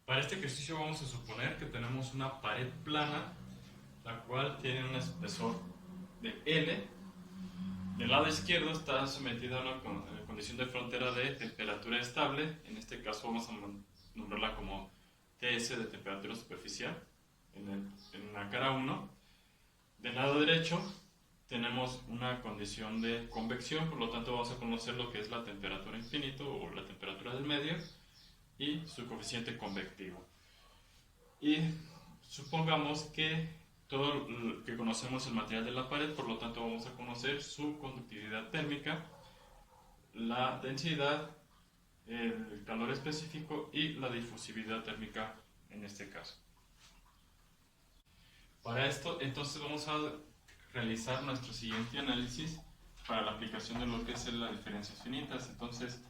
Para este ejercicio vamos a suponer que tenemos una pared plana, la cual tiene un espesor de L. Del lado izquierdo está sometida a una condición de frontera de temperatura estable. En este caso vamos a nombrarla como TS de temperatura superficial en la cara 1. Del lado derecho tenemos una condición de convección, por lo tanto vamos a conocer lo que es la temperatura infinito o la temperatura del medio y su coeficiente convectivo. Y supongamos que que conocemos el material de la pared, por lo tanto vamos a conocer su conductividad térmica, la densidad, el calor específico y la difusividad térmica en este caso. Para esto, entonces vamos a realizar nuestro siguiente análisis para la aplicación de lo que es las diferencias finitas. Entonces,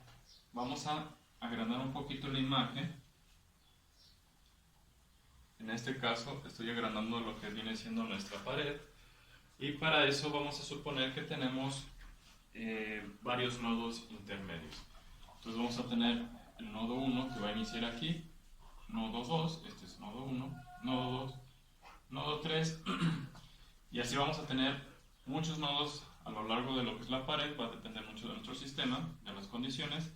vamos a agrandar un poquito la imagen. En este caso, estoy agrandando lo que viene siendo nuestra pared. Y para eso vamos a suponer que tenemos varios nodos intermedios. Entonces vamos a tener el nodo 1 que va a iniciar aquí, nodo 2, este es nodo 1, nodo 2, nodo 3, y así vamos a tener muchos nodos a lo largo de lo que es la pared. Va a depender mucho de nuestro sistema, de las condiciones,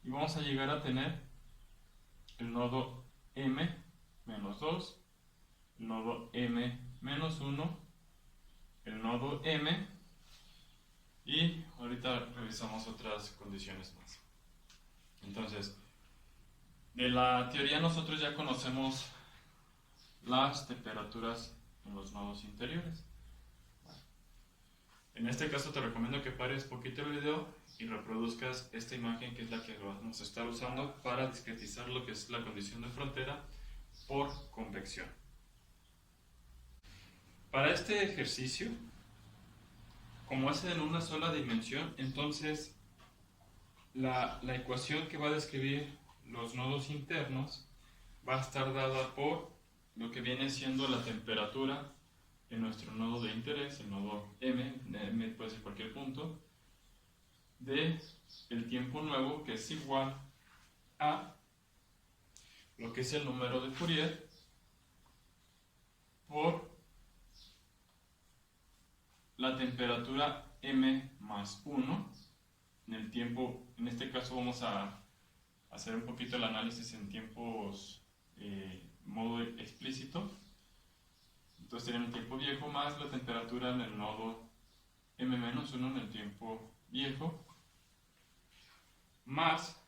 y vamos a llegar a tener el nodo M menos 2, el nodo M menos 1, el nodo M, y ahorita revisamos otras condiciones más. Entonces, de la teoría nosotros ya conocemos las temperaturas en los nodos interiores. En este caso te recomiendo que pares poquito el video y reproduzcas esta imagen, que es la que vamos a estar usando para discretizar lo que es la condición de frontera por convección. Para este ejercicio, como es en una sola dimensión, entonces la ecuación que va a describir los nodos internos va a estar dada por lo que viene siendo la temperatura en nuestro nodo de interés, el nodo M puede ser cualquier punto, de el tiempo nuevo, que es igual a lo que es el número de Fourier por la temperatura M más 1 en el tiempo. En este caso vamos a hacer un poquito el análisis en tiempos modo explícito. Entonces tenemos el tiempo viejo más la temperatura en el nodo M-1 en el tiempo viejo, más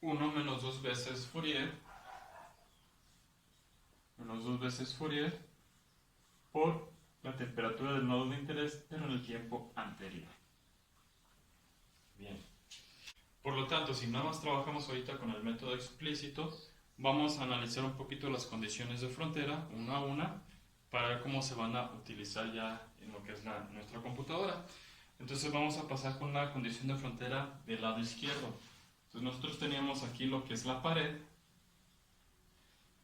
1 menos 2 veces Fourier, por la temperatura del nodo de interés, pero en el tiempo anterior. Bien. Por lo tanto, si nada más trabajamos ahorita con el método explícito, vamos a analizar un poquito las condiciones de frontera, una a una, para ver cómo se van a utilizar ya en lo que es nuestra computadora. Entonces vamos a pasar con la condición de frontera del lado izquierdo. Entonces nosotros teníamos aquí lo que es la pared,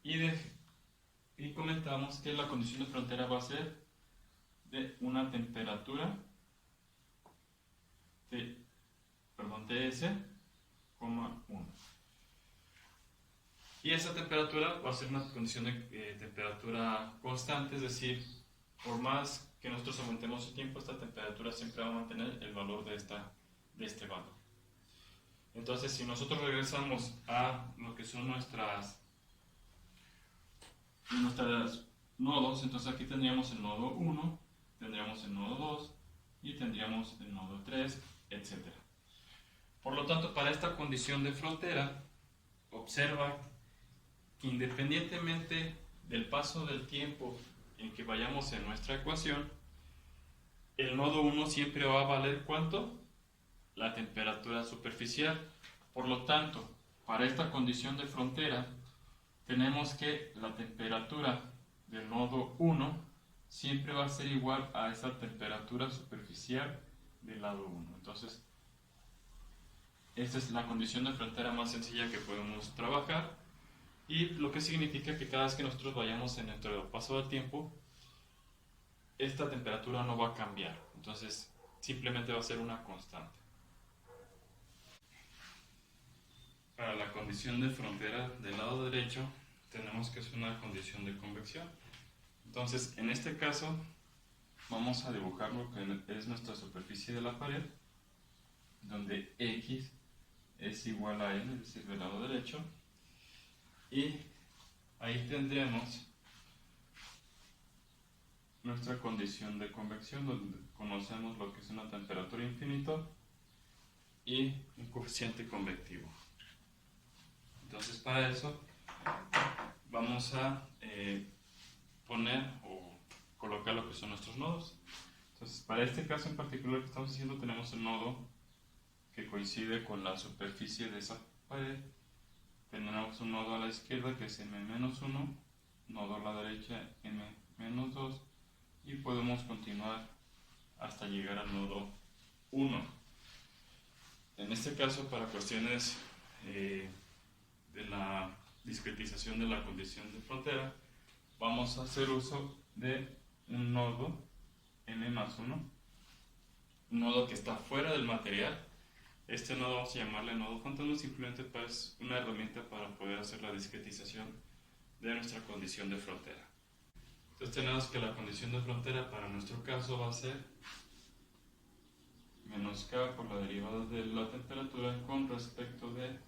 y comentamos que la condición de frontera va a ser de una temperatura TS, 1. Y esa temperatura va a ser una condición de temperatura constante, es decir, por más que nosotros aumentemos el tiempo, esta temperatura siempre va a mantener el valor de este valor. Entonces, si nosotros regresamos a lo que son nuestras nodos, entonces aquí tendríamos el nodo 1, tendríamos el nodo 2 y tendríamos el nodo 3, etc. Por lo tanto, para esta condición de frontera, observa que independientemente del paso del tiempo en que vayamos en nuestra ecuación, el nodo 1 siempre va a valer ¿cuánto? La temperatura superficial. Por lo tanto, para esta condición de frontera, tenemos que la temperatura del nodo 1 siempre va a ser igual a esa temperatura superficial del lado 1. Entonces, esta es la condición de frontera más sencilla que podemos trabajar, y lo que significa que cada vez que nosotros vayamos en nuestro paso del tiempo, esta temperatura no va a cambiar. Entonces, simplemente va a ser una constante. Para la condición de frontera del lado derecho, tenemos que es una condición de convección. Entonces, en este caso, vamos a dibujar lo que es nuestra superficie de la pared, donde X es igual a L, es decir, del lado derecho, y ahí tendremos nuestra condición de convección, donde conocemos lo que es una temperatura infinita y un coeficiente convectivo. Entonces, para eso vamos a poner o colocar lo que son nuestros nodos. Entonces, para este caso en particular que estamos haciendo, tenemos el nodo que coincide con la superficie de esa pared. Tenemos un nodo a la izquierda que es m-1, nodo a la derecha m-2, y podemos continuar hasta llegar al nodo 1. En este caso, para cuestiones de la discretización de la condición de frontera, vamos a hacer uso de un nodo m+1, un nodo que está fuera del material. Este nodo vamos a llamarle nodo fantasma, simplemente es una herramienta para poder hacer la discretización de nuestra condición de frontera. Entonces tenemos que la condición de frontera para nuestro caso va a ser menos K por la derivada de la temperatura con respecto de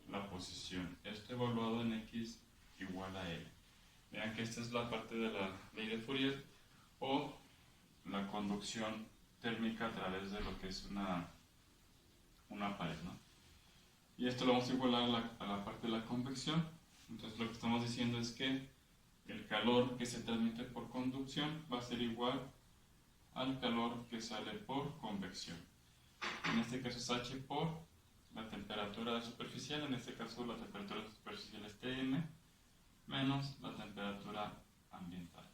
la posición. Esto evaluado en X igual a L. Vean que esta es la parte de la ley de Fourier o la conducción térmica a través de lo que es una pared, ¿no? Y esto lo vamos a igualar a la parte de la convección. Entonces lo que estamos diciendo es que el calor que se transmite por conducción va a ser igual al calor que sale por convección. En este caso es H por la temperatura superficial, en este caso la temperatura superficial es Tm, menos la temperatura ambiental.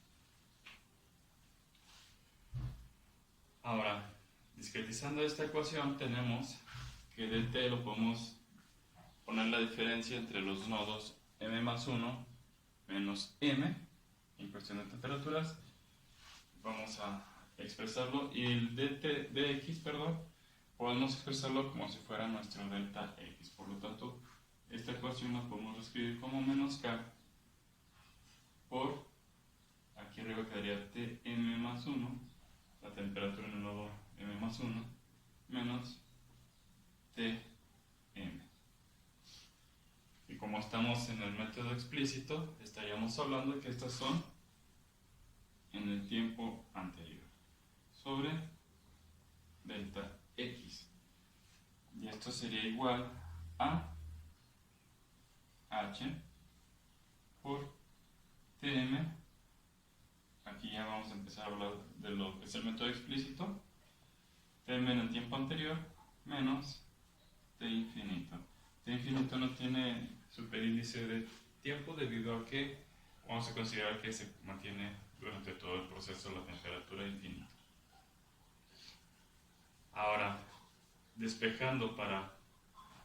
Ahora, discretizando esta ecuación, tenemos que dt lo podemos poner la diferencia entre los nodos m+1 menos m en cuestión de temperaturas. Vamos a expresarlo, y el dx, podemos expresarlo como si fuera nuestro delta x. Por lo tanto, esta ecuación la podemos escribir como menos k por, aquí arriba quedaría Tm+1, la temperatura en el nodo m+1, menos Tm. Y como estamos en el método explícito, estaríamos hablando de que estas son en el tiempo anterior sobre delta x. Y esto sería igual a h por Tm. Aquí ya vamos a empezar a hablar de lo que es el método explícito. Tm en el tiempo anterior menos T infinito. T infinito no tiene superíndice de tiempo debido a que vamos a considerar que se mantiene durante todo el proceso la temperatura infinita. Ahora, despejando para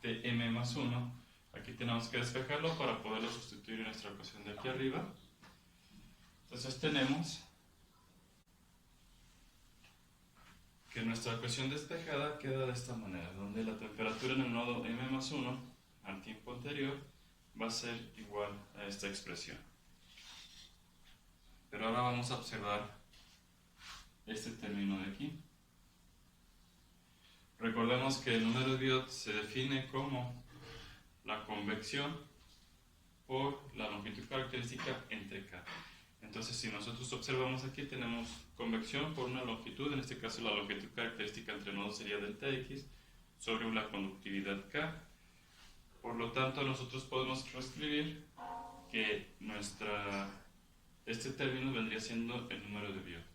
Tm+1, aquí tenemos que despejarlo para poderlo sustituir en nuestra ecuación de aquí arriba. Entonces tenemos que nuestra ecuación despejada queda de esta manera, donde la temperatura en el nodo m+1 al tiempo anterior va a ser igual a esta expresión. Pero ahora vamos a observar este término de aquí. Recordemos que el número de Biot se define como la convección por la longitud característica entre K. Entonces, si nosotros observamos aquí, tenemos convección por una longitud, en este caso la longitud característica entre nodos sería delta x, sobre la conductividad K. Por lo tanto, nosotros podemos reescribir que este término vendría siendo el número de Biot.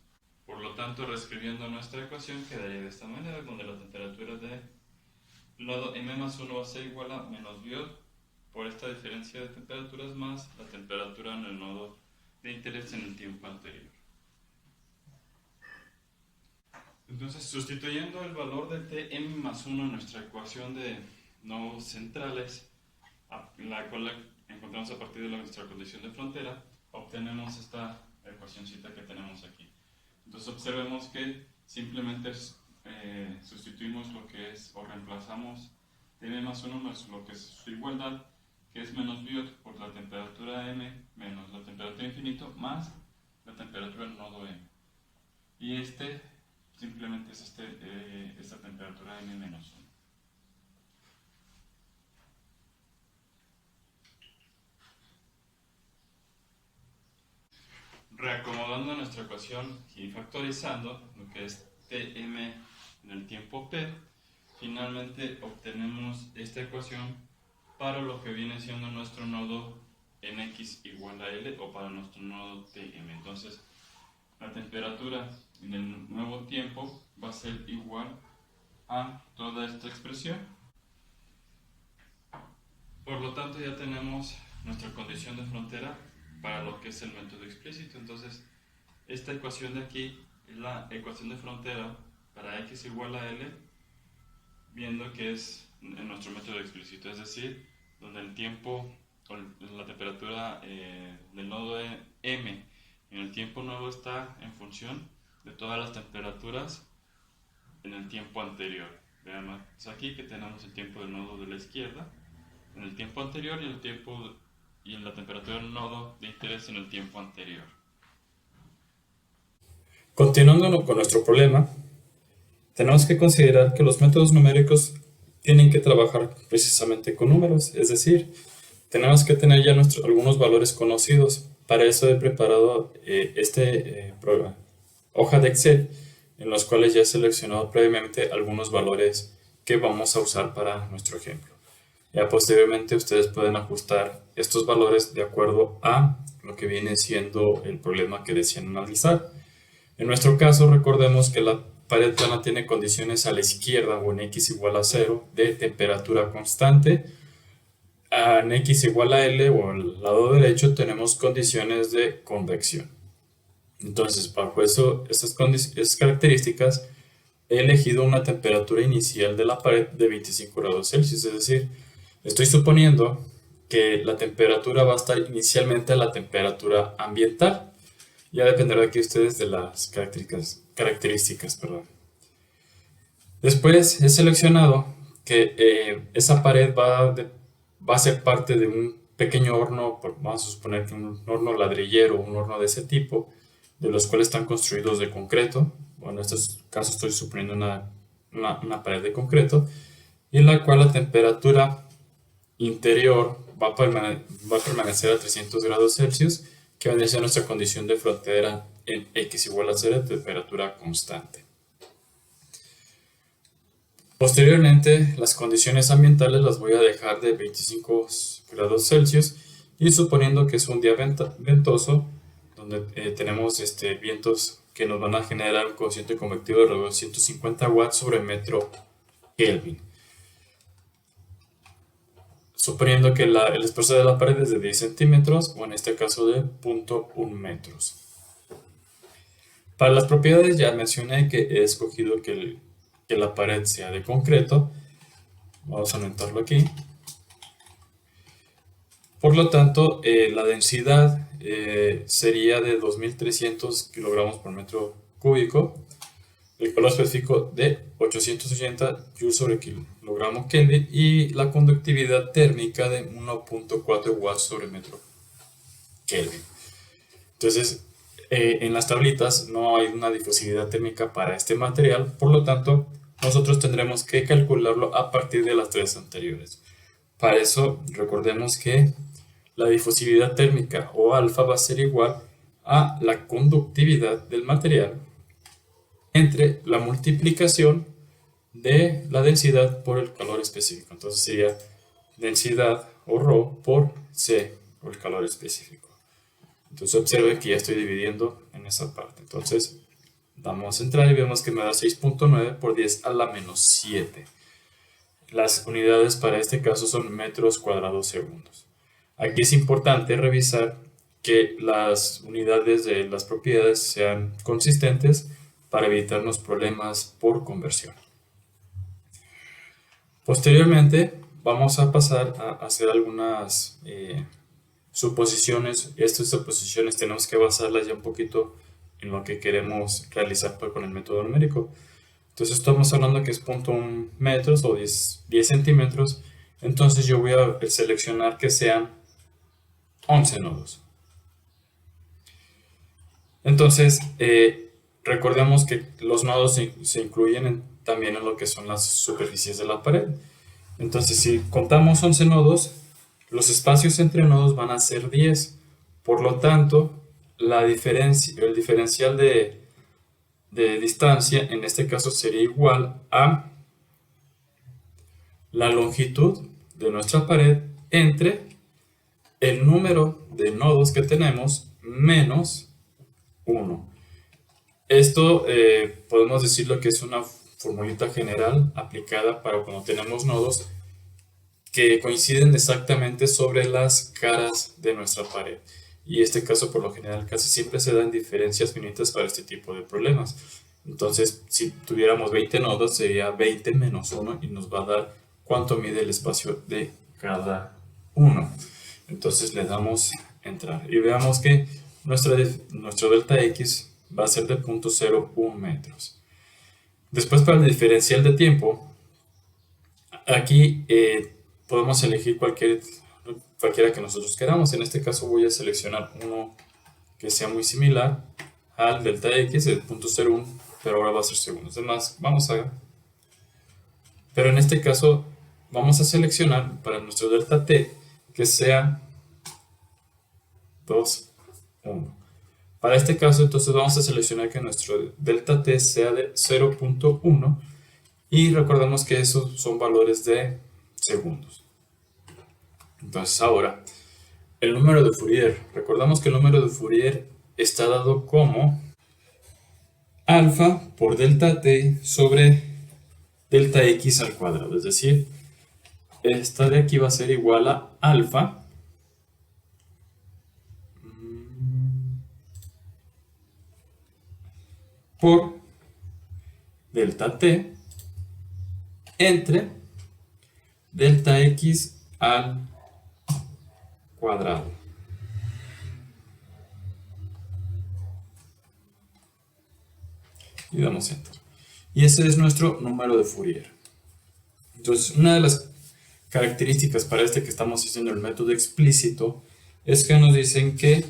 Por lo tanto, reescribiendo nuestra ecuación quedaría de esta manera, donde la temperatura de nodo m+1 va a ser igual a menos Biot por esta diferencia de temperaturas más la temperatura en el nodo de interés en el tiempo anterior. Entonces, sustituyendo el valor de Tm+1 en nuestra ecuación de nodos centrales, la cual encontramos a partir de nuestra condición de frontera, obtenemos esta ecuacióncita que tenemos aquí. Entonces observemos que simplemente sustituimos lo que es, o reemplazamos m más 1 más lo que es su igualdad, que es menos biot por la temperatura m menos la temperatura infinito más la temperatura del nodo m. Y simplemente es esta temperatura m menos 1. Reacomodando nuestra ecuación y factorizando lo que es Tm en el tiempo p, finalmente obtenemos esta ecuación para lo que viene siendo nuestro nodo en x igual a L o para nuestro nodo Tm. Entonces, la temperatura en el nuevo tiempo va a ser igual a toda esta expresión. Por lo tanto, ya tenemos nuestra condición de frontera para lo que es el método explícito. Entonces, esta ecuación de aquí es la ecuación de frontera para x igual a L, viendo que es en nuestro método explícito, es decir, donde el tiempo o la temperatura del nodo m en el tiempo nuevo está en función de todas las temperaturas en el tiempo anterior. Veamos aquí que tenemos el tiempo del nodo de la izquierda en el tiempo anterior y en la temperatura del nodo de interés en el tiempo anterior. Continuando con nuestro problema, tenemos que considerar que los métodos numéricos tienen que trabajar precisamente con números, es decir, tenemos que tener ya algunos valores conocidos. Para eso he preparado hoja de Excel, en los cuales ya he seleccionado previamente algunos valores que vamos a usar para nuestro ejemplo. Ya posteriormente ustedes pueden ajustar estos valores de acuerdo a lo que viene siendo el problema que desean analizar. En nuestro caso, recordemos que la pared plana tiene condiciones a la izquierda o en x igual a 0 de temperatura constante. En x igual a L o al lado derecho tenemos condiciones de convección. Entonces, bajo esas características, he elegido una temperatura inicial de la pared de 25 grados Celsius, es decir, estoy suponiendo que la temperatura va a estar inicialmente a la temperatura ambiental. Ya dependerá aquí ustedes de las características. Después he seleccionado que esa pared va a ser parte de un pequeño horno, vamos a suponer que un horno ladrillero, un horno de ese tipo, de los cuales están construidos de concreto. Bueno, en este caso estoy suponiendo una pared de concreto, y en la cual la temperatura interior va a permanecer a 300 grados Celsius, que va a ser nuestra condición de frontera en x igual a 0 de temperatura constante. Posteriormente, las condiciones ambientales las voy a dejar de 25 grados Celsius, y suponiendo que es un día ventoso, donde tenemos vientos que nos van a generar un coeficiente convectivo de alrededor de 150 watts sobre metro Kelvin. Suponiendo que el espesor de la pared es de 10 centímetros, o en este caso de 0.1 metros. Para las propiedades ya mencioné que he escogido que la pared sea de concreto. Vamos a anotarlo aquí. Por lo tanto, la densidad sería de 2.300 kilogramos por metro cúbico. El calor específico de 880 joules sobre kilogramo Kelvin, y la conductividad térmica de 1.4 watts sobre metro Kelvin. Entonces, en las tablitas no hay una difusividad térmica para este material, por lo tanto, nosotros tendremos que calcularlo a partir de las tres anteriores. Para eso, recordemos que la difusividad térmica o alfa va a ser igual a la conductividad del material entre la multiplicación de la densidad por el calor específico. Entonces sería densidad o ρ por C, por el calor específico. Entonces observe que ya estoy dividiendo en esa parte. Entonces damos a entrar y vemos que me da 6.9 por 10 a la menos 7. Las unidades para este caso son metros cuadrados segundos. Aquí es importante revisar que las unidades de las propiedades sean consistentes para evitarnos problemas por conversión. Posteriormente vamos a pasar a hacer algunas suposiciones. Estas suposiciones tenemos que basarlas ya un poquito en lo que queremos realizar con el método numérico. Entonces estamos hablando que es 0.1 metros o 10 centímetros. Entonces yo voy a seleccionar que sean 11 nodos. Entonces, recordemos que los nodos se incluyen también en lo que son las superficies de la pared. Entonces, si contamos 11 nodos, los espacios entre nodos van a ser 10. Por lo tanto, el diferencial de distancia en este caso sería igual a la longitud de nuestra pared entre el número de nodos que tenemos menos 1. Esto podemos decirlo que es una formulita general aplicada para cuando tenemos nodos que coinciden exactamente sobre las caras de nuestra pared. Y este caso por lo general casi siempre se dan diferencias finitas para este tipo de problemas. Entonces, si tuviéramos 20 nodos, sería 20 menos 1 y nos va a dar cuánto mide el espacio de cada uno. Entonces le damos entrar y veamos que nuestro delta X va a ser de 0.01 metros. Después, para el diferencial de tiempo, aquí podemos elegir cualquiera que nosotros queramos. En este caso voy a seleccionar uno que sea muy similar al delta X, el 0.01, pero ahora va a ser segundos. Además, pero en este caso vamos a seleccionar para nuestro delta T que sea 2, 1. Para este caso, entonces vamos a seleccionar que nuestro delta T sea de 0.1 y recordemos que esos son valores de segundos. Entonces ahora, el número de Fourier. Recordamos que el número de Fourier está dado como alfa por delta T sobre delta X al cuadrado. Es decir, esta de aquí va a ser igual a alfa por delta T entre delta X al cuadrado. Y damos enter. Y ese es nuestro número de Fourier. Entonces, una de las características para este que estamos haciendo el método explícito es que nos dicen que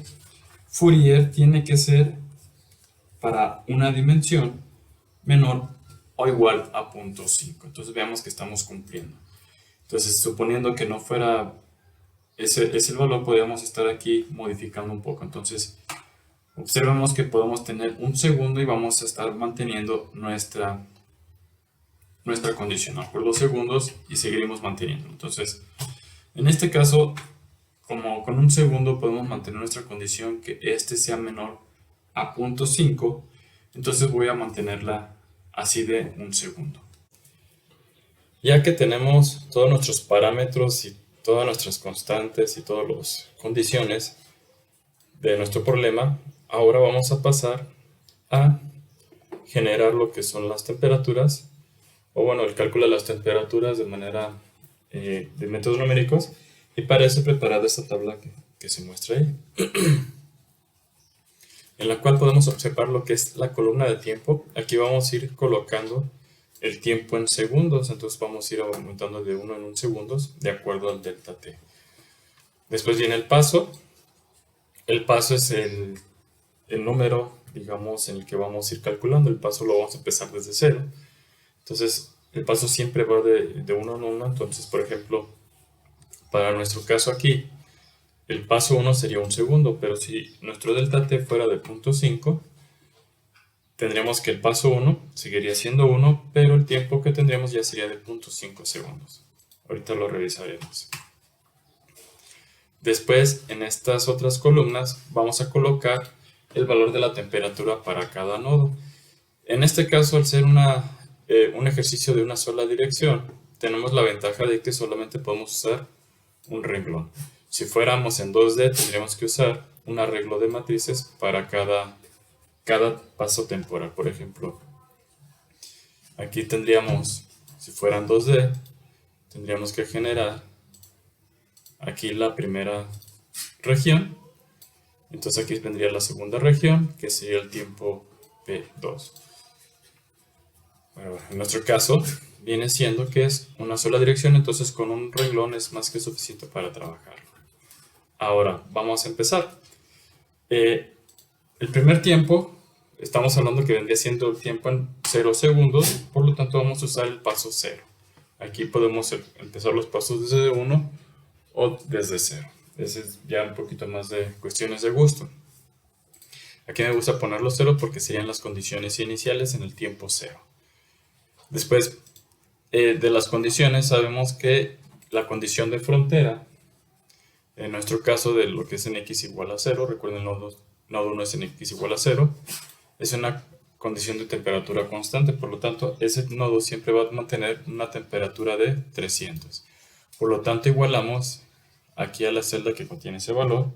Fourier tiene que ser para una dimensión menor o igual a 0.5. Entonces veamos que estamos cumpliendo. Entonces, suponiendo que no fuera ese el valor, podríamos estar aquí modificando un poco. Entonces, observemos que podemos tener un segundo y vamos a estar manteniendo nuestra condicional por 2 segundos y seguiremos manteniendo. Entonces, en este caso, como con un segundo podemos mantener nuestra condición que este sea menor a 0.5, entonces voy a mantenerla así de un segundo. Ya que tenemos todos nuestros parámetros y todas nuestras constantes y todas las condiciones de nuestro problema, ahora vamos a pasar a generar lo que son las temperaturas, o bueno, el cálculo de las temperaturas de manera de métodos numéricos, y para eso he preparado esta tabla que se muestra ahí, en la cual podemos observar lo que es la columna de tiempo. Aquí vamos a ir colocando el tiempo en segundos, entonces vamos a ir aumentando de 1 en 1 segundos de acuerdo al delta T. Después viene el paso. El paso es el número, digamos, en el que vamos a ir calculando. El paso lo vamos a empezar desde 0. Entonces, el paso siempre va de 1 en 1. Entonces, por ejemplo, para nuestro caso aquí, el paso 1 sería 1 segundo, pero si nuestro delta T fuera de 0.5, tendríamos que el paso 1 seguiría siendo 1, pero el tiempo que tendríamos ya sería de 0.5 segundos. Ahorita lo revisaremos. Después, en estas otras columnas, vamos a colocar el valor de la temperatura para cada nodo. En este caso, al ser un ejercicio de una sola dirección, tenemos la ventaja de que solamente podemos usar un renglón. Si fuéramos en 2D, tendríamos que usar un arreglo de matrices para cada paso temporal. Por ejemplo, aquí tendríamos, si fueran 2D, tendríamos que generar aquí la primera región. Entonces aquí vendría la segunda región, que sería el tiempo P2. Bueno, en nuestro caso viene siendo que es una sola dirección, entonces con un renglón es más que suficiente para trabajarlo. Ahora, vamos a empezar. El primer tiempo, estamos hablando que vendría siendo el tiempo en 0 segundos, por lo tanto vamos a usar el paso 0. Aquí podemos empezar los pasos desde 1 o desde 0. Ese es ya un poquito más de cuestiones de gusto. Aquí me gusta ponerlo 0 porque serían las condiciones iniciales en el tiempo 0. Después de las condiciones sabemos que la condición de frontera, en nuestro caso de lo que es en x igual a 0, recuerden el nodo 1 es en x igual a 0, es una condición de temperatura constante, por lo tanto ese nodo siempre va a mantener una temperatura de 300. Por lo tanto igualamos aquí a la celda que contiene ese valor,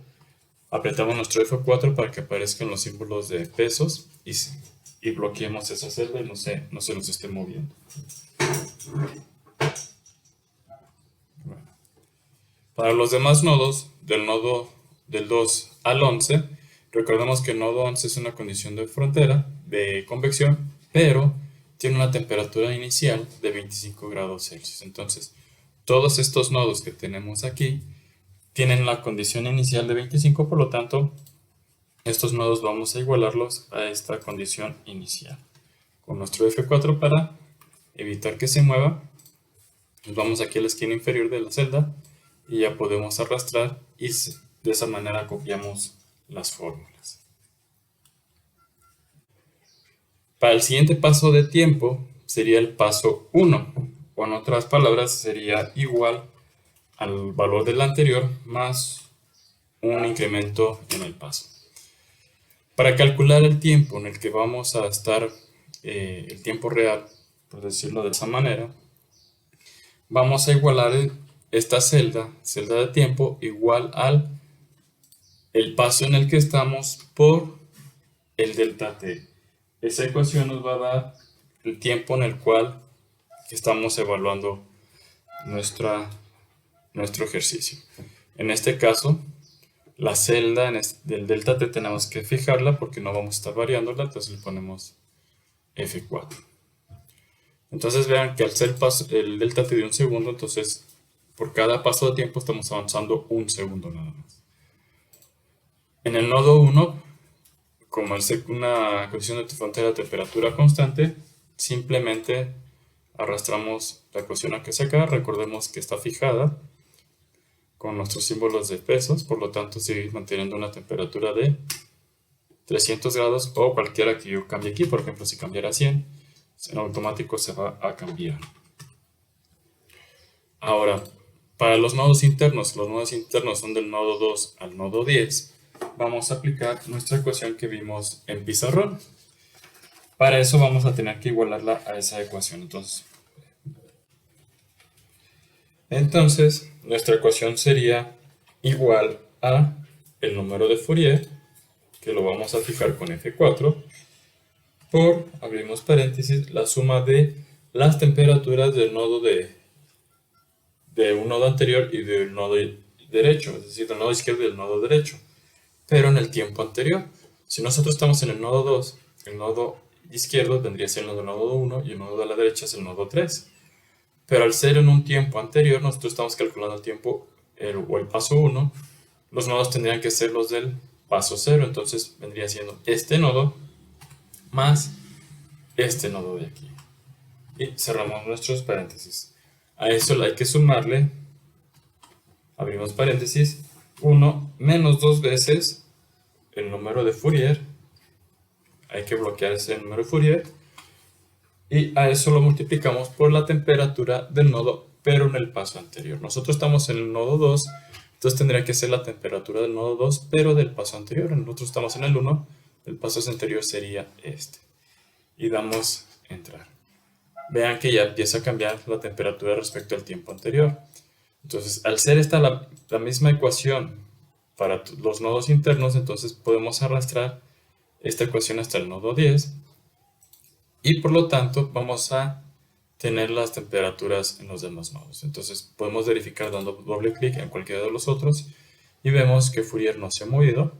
apretamos nuestro F4 para que aparezcan los símbolos de pesos y bloqueemos esa celda y no se nos esté moviendo. Bueno. Para los demás nodos, del 2 al 11, recordemos que el nodo 11 es una condición de frontera, de convección, pero tiene una temperatura inicial de 25 grados Celsius. Entonces, todos estos nodos que tenemos aquí tienen la condición inicial de 25, por lo tanto, estos nodos vamos a igualarlos a esta condición inicial. Con nuestro F4 para evitar que se mueva, nos vamos aquí a la esquina inferior de la celda y ya podemos arrastrar y de esa manera copiamos las fórmulas. Para el siguiente paso de tiempo sería el paso 1, o en otras palabras sería igual al valor del anterior más un incremento en el paso. Para calcular el tiempo en el que vamos a estar, el tiempo real, por decirlo de esa manera, vamos a igualar esta celda de tiempo igual al el paso en el que estamos por el delta t. Esa ecuación nos va a dar el tiempo en el cual estamos evaluando nuestro ejercicio. En este caso, la celda del delta t tenemos que fijarla porque no vamos a estar variándola, entonces le ponemos F4. Entonces vean que al ser el delta t de un segundo, entonces por cada paso de tiempo estamos avanzando un segundo nada más. En el nodo 1, como es una condición de frontera de temperatura constante, simplemente arrastramos la ecuación a que se acá. Recordemos que está fijada con nuestros símbolos de pesos, por lo tanto sigue manteniendo una temperatura de 300 grados o cualquiera que yo cambie aquí. Por ejemplo, si cambiara a 100, en automático se va a cambiar. Ahora, para los nodos internos son del nodo 2 al nodo 10, vamos a aplicar nuestra ecuación que vimos en pizarrón. Para eso vamos a tener que igualarla a esa ecuación. Entonces, nuestra ecuación sería igual a el número de Fourier, que lo vamos a fijar con F4, por, abrimos paréntesis, la suma de las temperaturas del nodo de un nodo anterior y del nodo derecho, es decir, del nodo izquierdo y del nodo derecho, pero en el tiempo anterior. Si nosotros estamos en el nodo 2, el nodo izquierdo vendría siendo el nodo 1 y el nodo de la derecha es el nodo 3. Pero al ser en un tiempo anterior, nosotros estamos calculando el tiempo o el paso 1, los nodos tendrían que ser los del paso 0, entonces vendría siendo este nodo más este nodo de aquí. Y cerramos nuestros paréntesis. A eso hay que sumarle, abrimos paréntesis, 1 menos 2 veces el número de Fourier. Hay que bloquear ese número de Fourier. Y a eso lo multiplicamos por la temperatura del nodo, pero en el paso anterior. Nosotros estamos en el nodo 2, entonces tendría que ser la temperatura del nodo 2, pero del paso anterior. Nosotros estamos en el 1, el paso anterior sería este. Y damos entrar. Vean que ya empieza a cambiar la temperatura respecto al tiempo anterior. Entonces, al ser esta la misma ecuación para los nodos internos, entonces podemos arrastrar esta ecuación hasta el nodo 10. Y por lo tanto vamos a tener las temperaturas en los demás nodos. Entonces podemos verificar dando doble clic en cualquiera de los otros y vemos que Fourier no se ha movido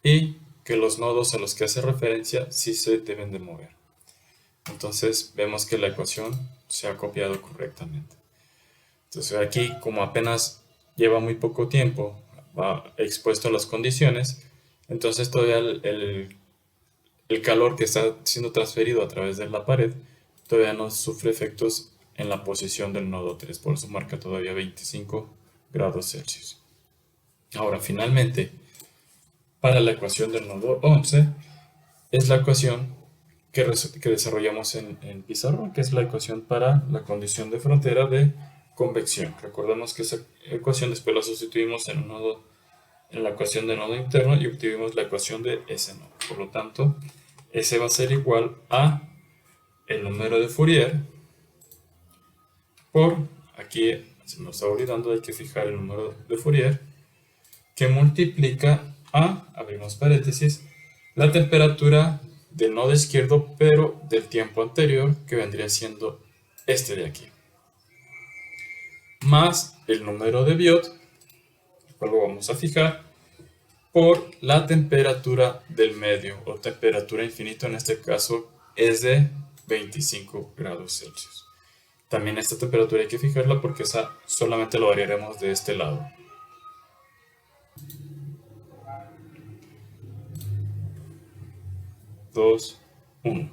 y que los nodos a los que hace referencia sí se deben de mover. Entonces vemos que la ecuación se ha copiado correctamente. Entonces aquí, como apenas lleva muy poco tiempo, va expuesto a las condiciones, entonces todavía el calor que está siendo transferido a través de la pared todavía no sufre efectos en la posición del nodo 3, por eso marca todavía 25 grados Celsius. Ahora, finalmente, para la ecuación del nodo 11, es la ecuación que desarrollamos en pizarrón, que es la ecuación para la condición de frontera de convección. Recordemos que esa ecuación después la sustituimos en la ecuación de nodo interno y obtuvimos la ecuación de ese nodo. Por lo tanto, ese va a ser igual a el número de Fourier por, aquí se nos está olvidando, hay que fijar el número de Fourier, que multiplica a, abrimos paréntesis, la temperatura del nodo izquierdo, pero del tiempo anterior, que vendría siendo este de aquí, más el número de Biot, el cual lo vamos a fijar, por la temperatura del medio, o temperatura infinita, en este caso es de 25 grados Celsius. También esta temperatura hay que fijarla porque esa solamente lo variaremos de este lado. Dos, 1.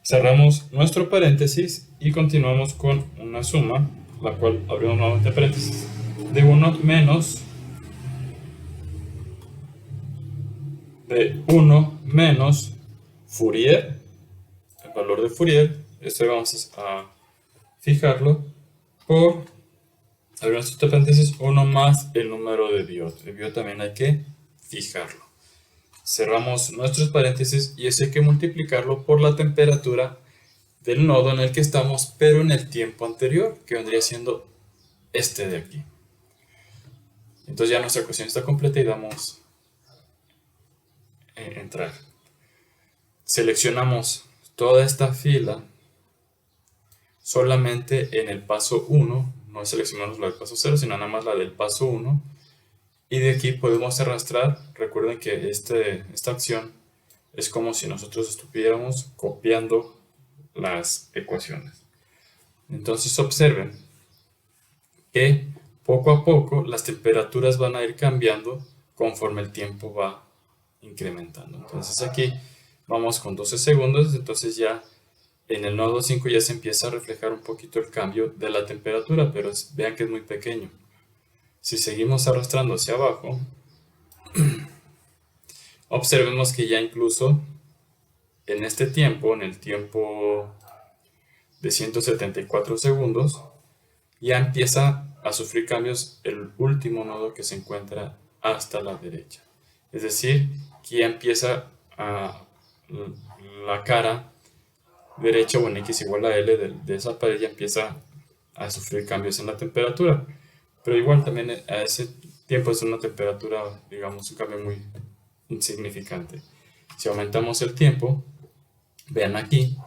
Cerramos nuestro paréntesis y continuamos con una suma, la cual abrimos nuevamente paréntesis, de 1 menos Fourier, el valor de Fourier, este vamos a fijarlo por, abrimos nuestro paréntesis, 1 más el número de Biot. El Biot también hay que fijarlo. Cerramos nuestros paréntesis y eso hay que multiplicarlo por la temperatura del nodo en el que estamos, pero en el tiempo anterior, que vendría siendo este de aquí. Entonces ya nuestra ecuación está completa y damos entrar. Seleccionamos toda esta fila solamente en el paso 1, no seleccionamos la del paso 0, sino nada más la del paso 1. Y de aquí podemos arrastrar. Recuerden que esta acción es como si nosotros estuviéramos copiando las ecuaciones. Entonces observen que poco a poco las temperaturas van a ir cambiando conforme el tiempo va incrementando. Entonces aquí vamos con 12 segundos, entonces ya en el nodo 5 ya se empieza a reflejar un poquito el cambio de la temperatura, pero vean que es muy pequeño. Si seguimos arrastrando hacia abajo, observemos que ya incluso en este tiempo, en el tiempo de 174 segundos, ya empieza a sufrir cambios el último nodo que se encuentra hasta la derecha. Es decir, que ya empieza la cara derecha, o en X igual a L de esa pared, ya empieza a sufrir cambios en la temperatura. Pero igual también a ese tiempo es una temperatura, digamos, un cambio muy insignificante. Si aumentamos el tiempo, vean aquí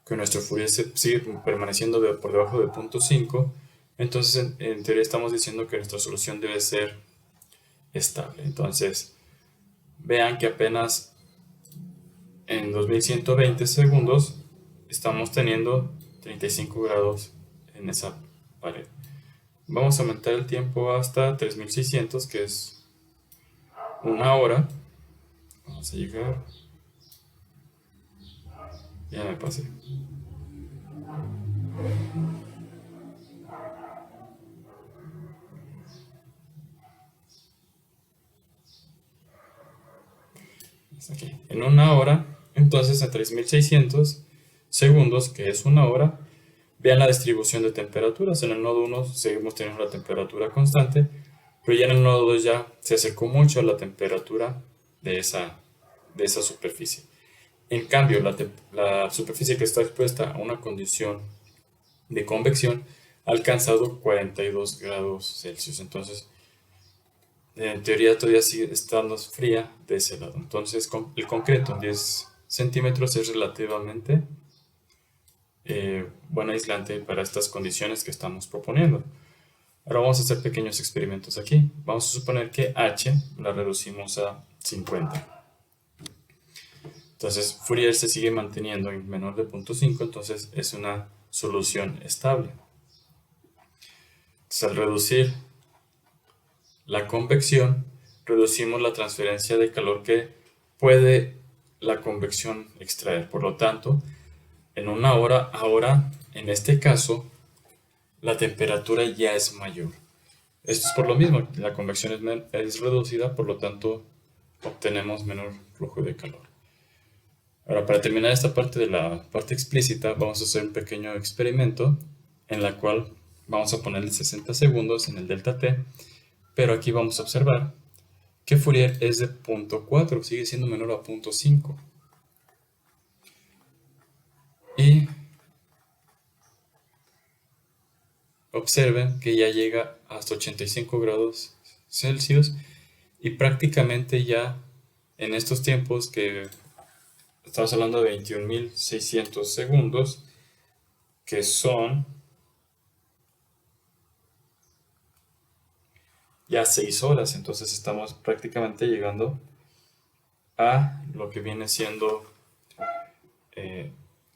que nuestro Fourier sigue permaneciendo por debajo de 0.5, entonces en teoría estamos diciendo que nuestra solución debe ser estable. Entonces, vean que apenas en 2120 segundos estamos teniendo 35 grados en esa pared. Vamos a aumentar el tiempo hasta 3600, que es una hora. Vamos a llegar. Ya me pasé. Aquí. En una hora, entonces a 3600 segundos, que es una hora, vean la distribución de temperaturas. En el nodo 1 seguimos teniendo la temperatura constante, pero ya en el nodo 2 ya se acercó mucho a la temperatura de esa superficie. En cambio, la superficie que está expuesta a una condición de convección ha alcanzado 42 grados Celsius. Entonces, en teoría todavía sigue estando fría de ese lado. Entonces, el concreto en 10 centímetros es relativamente buen aislante para estas condiciones que estamos proponiendo. Ahora vamos a hacer pequeños experimentos aquí. Vamos a suponer que H la reducimos a 50. Entonces Fourier se sigue manteniendo en menor de 0.5, entonces es una solución estable. Entonces, al reducir la convección, reducimos la transferencia de calor que puede la convección extraer. Por lo tanto, en una hora, ahora, en este caso, la temperatura ya es mayor. Esto es por lo mismo, la convección es reducida, por lo tanto, obtenemos menor flujo de calor. Ahora, para terminar esta parte de la parte explícita, vamos a hacer un pequeño experimento en la cual vamos a ponerle 60 segundos en el delta T, pero aquí vamos a observar que Fourier es de 0.4, sigue siendo menor a 0.5. Y observen que ya llega hasta 85 grados Celsius y prácticamente ya en estos tiempos que estamos hablando de 21.600 segundos, que son ya 6 horas, entonces estamos prácticamente llegando a lo que viene siendo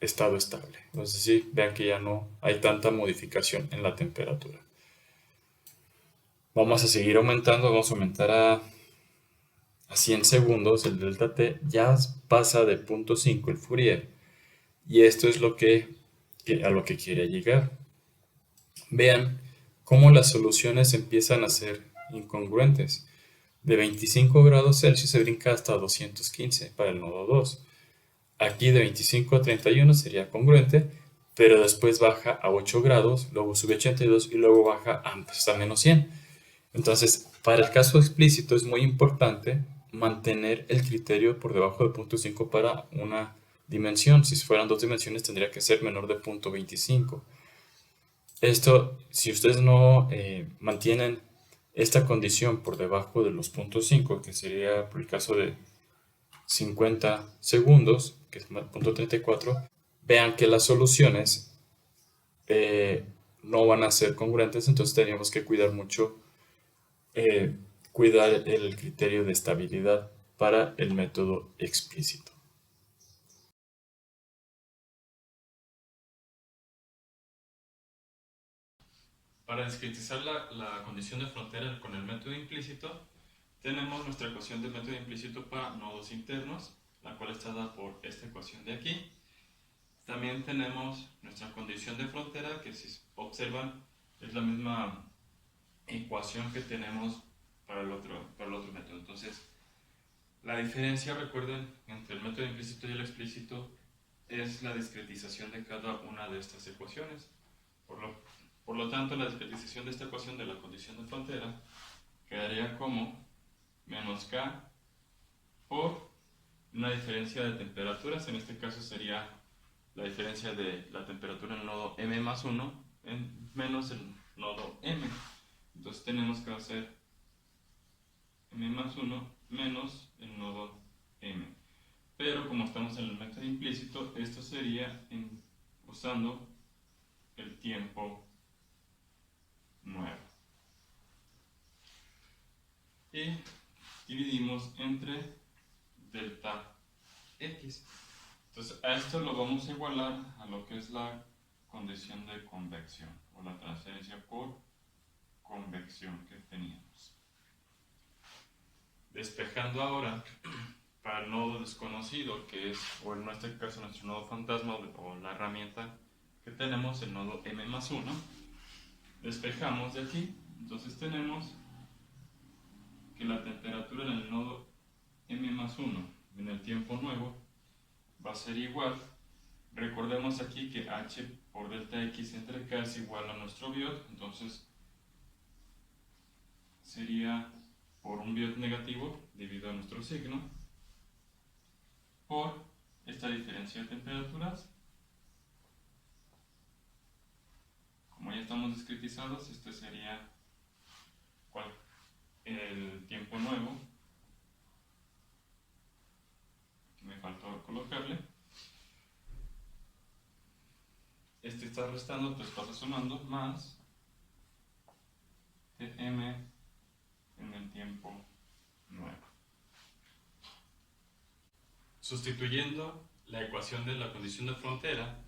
estado estable. Entonces sí, vean que ya no hay tanta modificación en la temperatura. Vamos a seguir aumentando, vamos a aumentar a 100 segundos, el delta T ya pasa de 0.5 el Fourier. Y esto es a lo que quiere llegar. Vean cómo las soluciones empiezan a ser incongruentes. De 25 grados Celsius se brinca hasta 215 para el nodo 2. Aquí de 25 a 31 sería congruente, pero después baja a 8 grados, luego sube a 82 y luego baja hasta menos 100. Entonces, para el caso explícito es muy importante mantener el criterio por debajo de 0.5 para una dimensión. Si fueran 2 dimensiones tendría que ser menor de 0.25. Esto, si ustedes no mantienen esta condición por debajo de los 0.5, que sería por el caso de 50 segundos, que es 0.34, vean que las soluciones no van a ser congruentes, entonces tenemos que cuidar mucho, cuidar el criterio de estabilidad para el método explícito. Para discretizar la condición de frontera con el método implícito, tenemos nuestra ecuación del método implícito para nodos internos, la cual está dada por esta ecuación de aquí. También tenemos nuestra condición de frontera, que si observan es la misma ecuación que tenemos para el otro método. Entonces, la diferencia, recuerden, entre el método implícito y el explícito es la discretización de cada una de estas ecuaciones. Por lo tanto, la discretización de esta ecuación de la condición de frontera quedaría como menos K por una diferencia de temperaturas. En este caso sería la diferencia de la temperatura en el nodo M más 1 menos el nodo M. Entonces tenemos que hacer M más 1 menos el nodo M. Pero como estamos en el método implícito, esto sería usando el tiempo nuevo. Y dividimos entre delta X. Entonces a esto lo vamos a igualar a lo que es la condición de convección o la transferencia por convección que teníamos. Despejando ahora para el nodo desconocido, que es, o en este caso nuestro nodo fantasma o la herramienta que tenemos, el nodo M más 1, despejamos de aquí. Entonces tenemos que la temperatura en el nodo M más 1 en el tiempo nuevo va a ser igual. Recordemos aquí que H por delta X entre K es igual a nuestro biot, entonces sería por un biot negativo debido a nuestro signo por esta diferencia de temperaturas. Como ya estamos discretizados, este sería el tiempo nuevo, que me faltó colocarle. Este está restando, pues pasa sumando, más m en el tiempo nuevo. sustituyendo la ecuación de la condición de frontera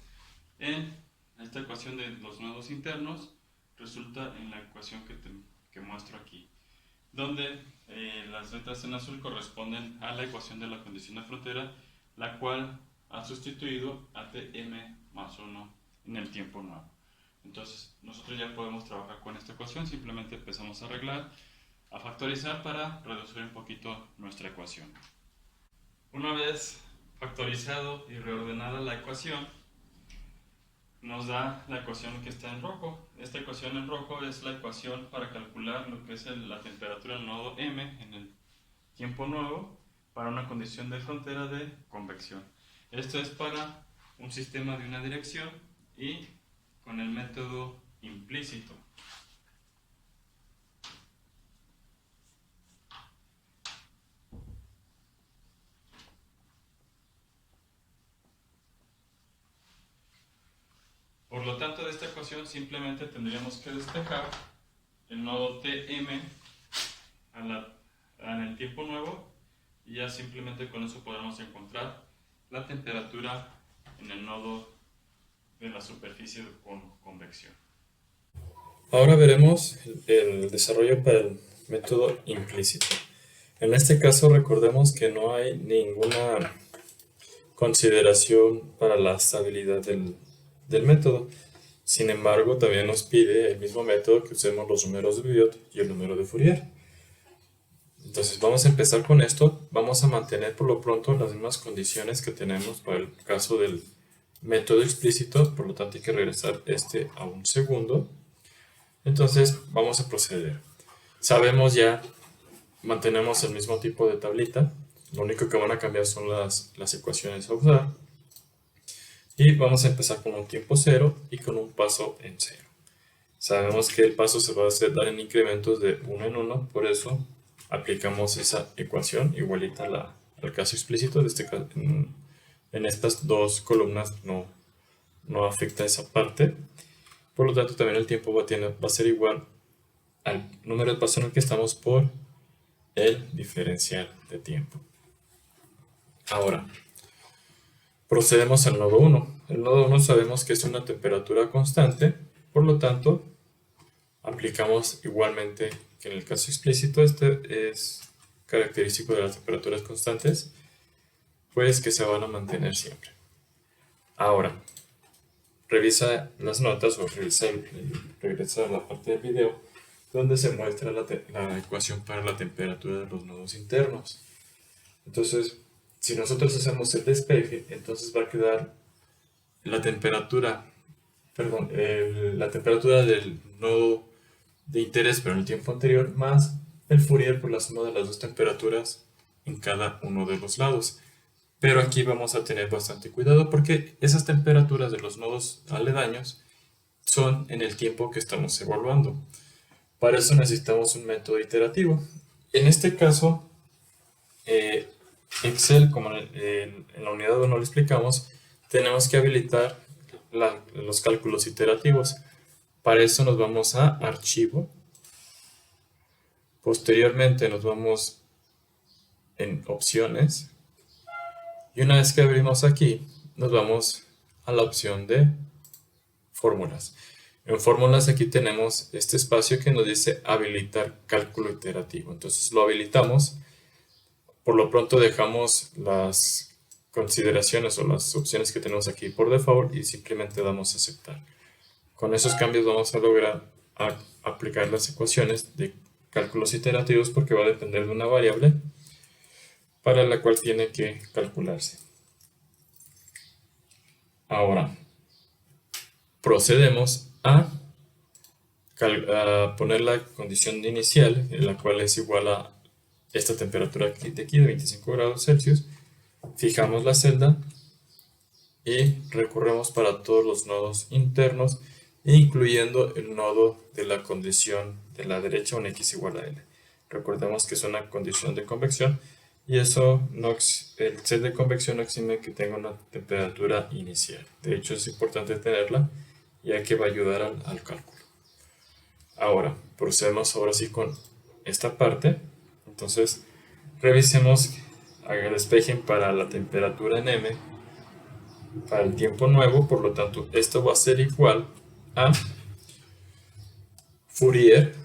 en esta ecuación de los nodos internos, resulta en la ecuación que muestro aquí, donde las letras en azul corresponden a la ecuación de la condición de frontera, la cual ha sustituido a Tm más 1 en el tiempo nuevo. Entonces nosotros ya podemos trabajar con esta ecuación, simplemente empezamos a arreglar, a factorizar para reducir un poquito nuestra ecuación. Una vez factorizado y reordenada la ecuación, nos da la ecuación que está en rojo. Esta ecuación en rojo es la ecuación para calcular lo que es la temperatura del nodo M en el tiempo nuevo para una condición de frontera de convección. Esto es para un sistema de una dirección y con el método implícito. Por lo tanto, de esta ecuación simplemente tendríamos que despejar el nodo Tm en el tiempo nuevo y ya simplemente con eso podremos encontrar la temperatura en el nodo de la superficie con convección. Ahora veremos el desarrollo para el método implícito. En este caso recordemos que no hay ninguna consideración para la estabilidad del método. Sin embargo, también nos pide el mismo método que usemos los números de Biot y el número de Fourier. Entonces vamos a empezar con esto. Vamos a mantener por lo pronto las mismas condiciones que tenemos para el caso del método explícito, por lo tanto hay que regresar este a un segundo. Entonces vamos a proceder. Sabemos ya, mantenemos el mismo tipo de tablita, lo único que van a cambiar son las ecuaciones a usar. Y vamos a empezar con un tiempo cero y con un paso en cero. Sabemos que el paso se va a dar en incrementos de 1 en 1, por eso aplicamos esa ecuación igualita al caso explícito. En estas dos columnas no afecta esa parte. Por lo tanto, también el tiempo va a ser igual al número de pasos en el que estamos por el diferencial de tiempo. Ahora, procedemos al nodo 1. El nodo 1 sabemos que es una temperatura constante, por lo tanto, aplicamos igualmente que en el caso explícito. Este es característico de las temperaturas constantes, pues que se van a mantener siempre. Ahora, revisa las notas o regresa a la parte del video donde se muestra la ecuación para la temperatura de los nodos internos. Entonces, si nosotros hacemos el despeje, entonces va a quedar la temperatura del nodo de interés pero en el tiempo anterior más el Fourier por la suma de las dos temperaturas en cada uno de los lados. Pero aquí vamos a tener bastante cuidado porque esas temperaturas de los nodos aledaños son en el tiempo que estamos evaluando. Para eso necesitamos un método iterativo. En este caso, Excel, como en la unidad 1 lo explicamos, tenemos que habilitar los cálculos iterativos. Para eso nos vamos a Archivo. Posteriormente nos vamos en Opciones. Y una vez que abrimos aquí, nos vamos a la opción de Fórmulas. En Fórmulas aquí tenemos este espacio que nos dice Habilitar cálculo iterativo. Entonces lo habilitamos. Por lo pronto dejamos las consideraciones o las opciones que tenemos aquí por default y simplemente damos a aceptar. Con esos cambios vamos a lograr aplicar las ecuaciones de cálculos iterativos porque va a depender de una variable para la cual tiene que calcularse. Ahora, procedemos a poner la condición inicial, en la cual es igual a esta temperatura de aquí de 25 grados Celsius. Fijamos la celda y recurremos para todos los nodos internos, incluyendo el nodo de la condición de la derecha, un x igual a l. Recordemos que es una condición de convección y eso el set de convección no exime que tenga una temperatura inicial. De hecho, es importante tenerla ya que va a ayudar al cálculo. Ahora, procedemos ahora sí con esta parte. Entonces, revisemos despejen para la temperatura en M, para el tiempo nuevo. Por lo tanto, esto va a ser igual a Fourier.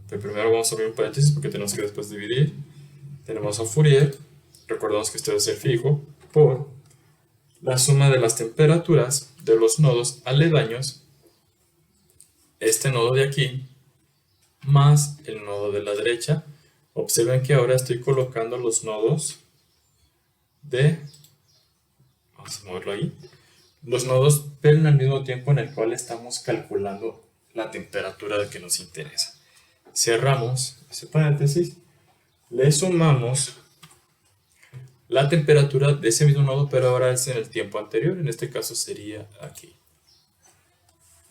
Pero primero vamos a abrir un paréntesis porque tenemos que después dividir. Tenemos a Fourier, recordamos que esto debe ser fijo, por la suma de las temperaturas de los nodos aledaños, este nodo de aquí, más el nodo de la derecha. Observen que ahora estoy colocando los nodos vamos a moverlo ahí, los nodos, pero en el mismo tiempo en el cual estamos calculando la temperatura que nos interesa. Cerramos ese paréntesis, le sumamos la temperatura de ese mismo nodo, pero ahora es en el tiempo anterior, en este caso sería aquí.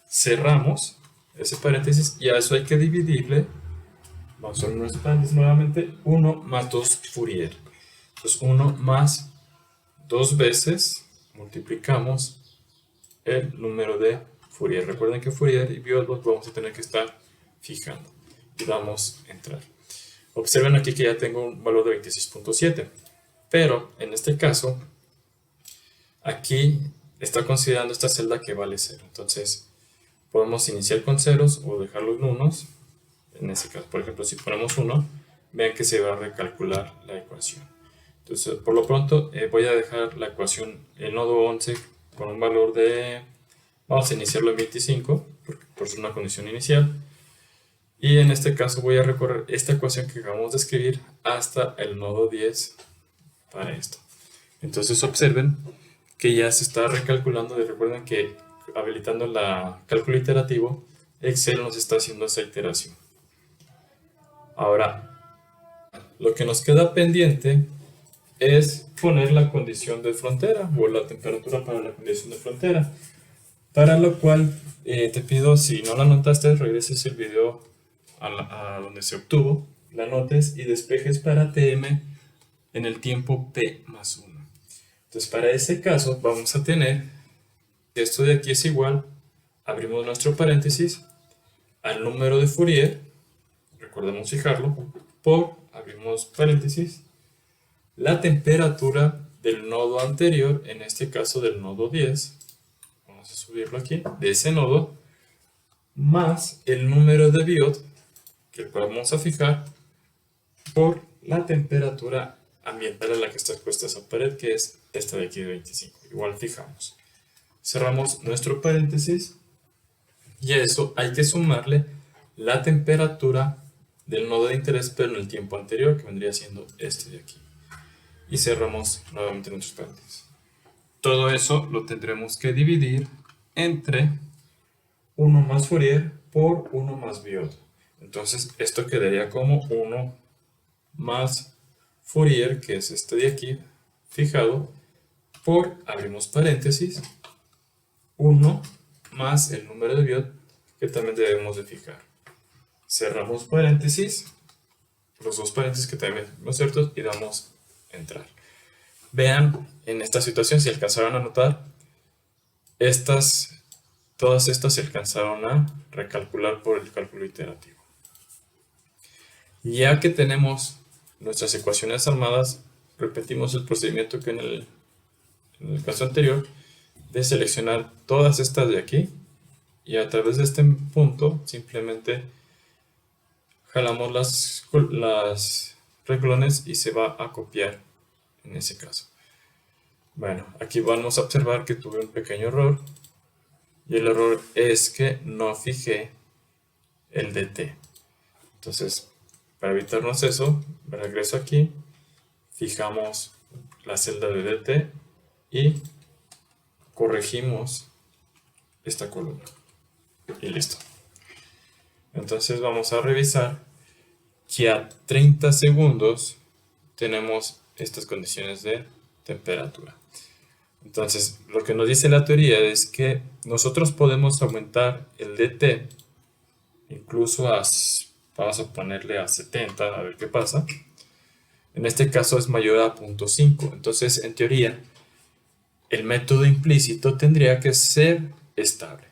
Cerramos ese paréntesis y a eso hay que dividirle, vamos a ver nuestro paréntesis nuevamente, 1 más 2 Fourier. Entonces 1 más 2 veces multiplicamos el número de Fourier. Recuerden que Fourier y Biot los vamos a tener que estar fijando. Y damos a entrar. Observen aquí que ya tengo un valor de 26.7. Pero en este caso, aquí está considerando esta celda que vale 0. Entonces, podemos iniciar con ceros o dejarlos en unos. En ese caso, por ejemplo, si ponemos 1, vean que se va a recalcular la ecuación. Entonces, por lo pronto, voy a dejar la ecuación, el nodo 11, con un valor de, vamos a iniciarlo en 25, por ser una condición inicial. Y en este caso voy a recorrer esta ecuación que acabamos de escribir hasta el nodo 10 para esto. Entonces observen que ya se está recalculando, y recuerden que habilitando el cálculo iterativo, Excel nos está haciendo esa iteración. Ahora, lo que nos queda pendiente es poner la condición de frontera o la temperatura para la condición de frontera, para lo cual te pido, si no la anotaste, regreses el video a donde se obtuvo, la anotes y despejes para TM en el tiempo P más 1. Entonces para ese caso vamos a tener que esto de aquí es igual, abrimos nuestro paréntesis, al número de Fourier, recordemos fijarlo, por, abrimos paréntesis, la temperatura del nodo anterior, en este caso del nodo 10, vamos a subirlo aquí, de ese nodo, más el número de Biot, que el cual vamos a fijar, por la temperatura ambiental a la que está expuesta esa pared, que es esta de aquí de 25. Igual fijamos. Cerramos nuestro paréntesis y a eso hay que sumarle la temperatura del nodo de interés, pero en el tiempo anterior, que vendría siendo este de aquí. Y cerramos nuevamente nuestros paréntesis. Todo eso lo tendremos que dividir entre 1 más Fourier por 1 más Biot. Entonces esto quedaría como 1 más Fourier, que es este de aquí, fijado, por, abrimos paréntesis, 1 más el número de Biot, que también debemos de fijar. Cerramos paréntesis, los dos paréntesis que también son ciertos, y damos a entrar. Vean en esta situación, si alcanzaron a notar, todas estas se alcanzaron a recalcular por el cálculo iterativo. Ya que tenemos nuestras ecuaciones armadas, repetimos el procedimiento que en el caso anterior, de seleccionar todas estas de aquí, y a través de este punto simplemente jalamos las renglones y se va a copiar en ese caso. Bueno, aquí vamos a observar que tuve un pequeño error, y el error es que no fijé el DT. Entonces, para evitarnos eso, me regreso aquí, fijamos la celda de DT y corregimos esta columna. Y listo. Entonces vamos a revisar que a 30 segundos tenemos estas condiciones de temperatura. Entonces, lo que nos dice la teoría es que nosotros podemos aumentar el DT incluso vamos a ponerle a 70, a ver qué pasa. En este caso es mayor a 0.5. Entonces, en teoría, el método implícito tendría que ser estable.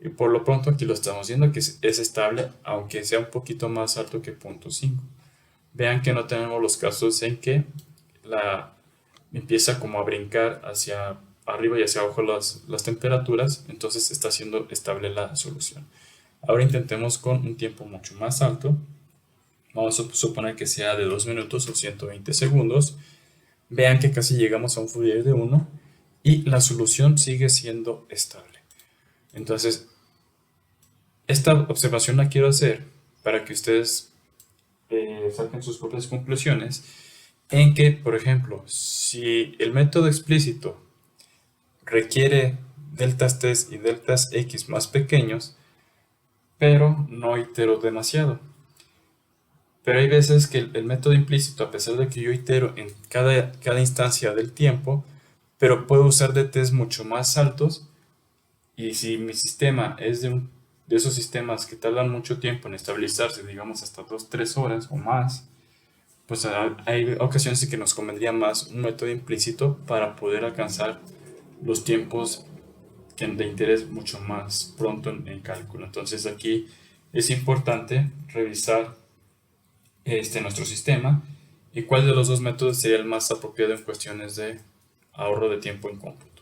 Y por lo pronto aquí lo estamos viendo que es estable, aunque sea un poquito más alto que 0.5. vean que no tenemos los casos en que empieza como a brincar hacia arriba y hacia abajo las temperaturas, entonces está siendo estable la solución. Ahora intentemos con un tiempo mucho más alto. Vamos a suponer que sea de 2 minutos o 120 segundos. Vean que casi llegamos a un Fourier de 1 y la solución sigue siendo estable. Entonces, esta observación la quiero hacer para que ustedes saquen sus propias conclusiones en que, por ejemplo, si el método explícito requiere deltas t y deltas x más pequeños, pero no itero demasiado. Pero hay veces que el método implícito, a pesar de que yo itero en cada instancia del tiempo, pero puedo usar dt's mucho más altos, y si mi sistema es de esos sistemas que tardan mucho tiempo en estabilizarse, digamos hasta 2-3 horas o más, pues hay ocasiones en que nos convendría más un método implícito para poder alcanzar los tiempos de interés mucho más pronto en cálculo. Entonces aquí es importante revisar nuestro sistema y cuál de los dos métodos sería el más apropiado en cuestiones de ahorro de tiempo en cómputo.